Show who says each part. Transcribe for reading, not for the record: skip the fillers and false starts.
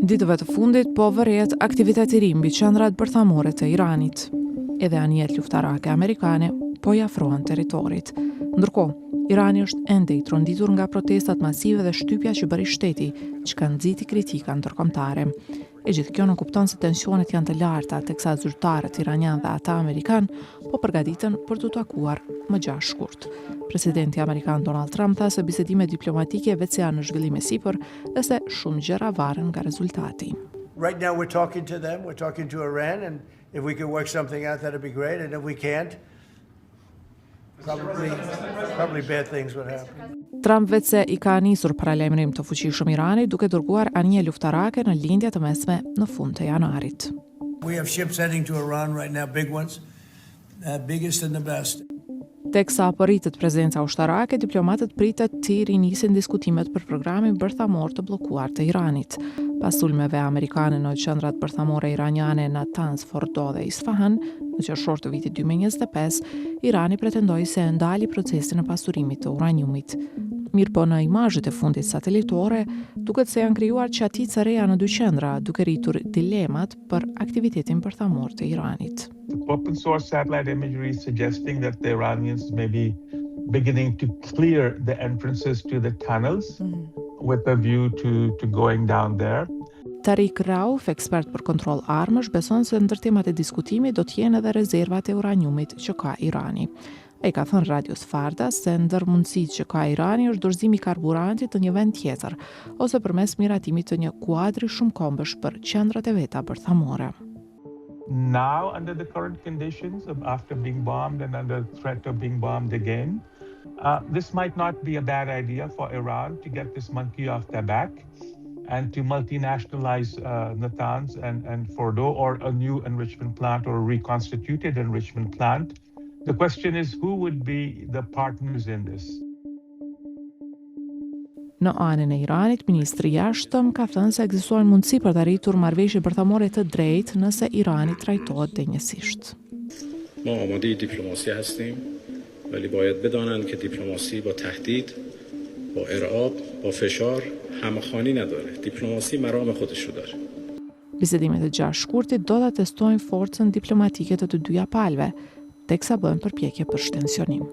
Speaker 1: Ditëve të fundit po vëret aktiviteti i ri mbi qendrat bërthamore të Iranit. Edhe anijet luftarake amerikane po i afrohen territorit. Ndërkohë, Irani është ende i tronditur nga protestat masive dhe shtypja që bëri shteti, që kanë nxiti kritika ndërkombëtare. E gjithë kjo nuk kupton se tensionet janë të larta, teksa zyrtarët iranian dhe ata amerikan po përgatiten për të takuar më gjatë shkurt. Presidenti amerikan Donald Trump tha se bisedimet diplomatike vetë janë në zhvillim e sipër dhe se shumë gjëra varen nga rezultati.
Speaker 2: Right now we're talking to them, we're talking to Iran, and if we could work something out that'd be great, and if we can't, probably bad things would happen.
Speaker 1: Trump vetë se i ka nisur paralajmërim të fuqishëm Iranit duke dërguar anije luftarake në lindja të mesme në fund të janarit.
Speaker 2: We have ships heading to Iran right now, big ones, biggest and the best.
Speaker 1: Teksa po rritet prezenca ushtarake, diplomatët pritet të rinisin diskutimet për programin bërthamor të bllokuar të Iranit. Pas sulmeve amerikane në qendrat bërthamore iraniane në Natanz, Fordo dhe Isfahan, në qershor të vitit 2025, Irani pretendoi se ndali procesin e pasurimit të uraniumit. Mirëpo në imazhet e fundit satelitore, duket se janë krijuar qaticë reja në dy qendra, duke rritur dilemat për aktivitetin bërthamor të Iranit.
Speaker 3: Open source satellite imagery is suggesting that the Iranians may be beginning to clear the entrances to the tunnels with a view to going down there.
Speaker 1: Tariq Rauf, ekspert për kontroll armësh, beson se ndërtimat e diskutimit do të jenë edhe rezervat e uraniumit që ka Irani. Ai ka thënë radios Farda se ndër mundësitë që ka Irani është dorëzimi i karburantit të një vend tjetër, ose përmes miratimit të një kuadri shumëkombësh për qendrat e veta bërthamore.
Speaker 3: Now, under the current conditions, after being bombed and under threat of being bombed again, this might not be a bad idea for Iran to get this monkey off their back and to multinationalize Natanz and Fordo, or a new enrichment plant or a reconstituted enrichment plant. The question is, who would be the partners in this?
Speaker 1: Në anën e Iranit, ministri i jashtëm ka thënë se ekzistojnë mundësi për të arritur marrëveshje bërthamore të drejtë nëse Irani trajtohet denjësisht.
Speaker 4: ما آماده دیپلماسی هستیم ولی باید بدانند که دیپلماسی با تهدید، با ارعاب، با فشار همخوانی نداره. دیپلماسی مرام خودش رو داره.
Speaker 1: Bisedimet e gjashtë shkurtit do ta testojnë forcën diplomatike të dyja palëve, teksa bëhen përpjekje për shtensionim.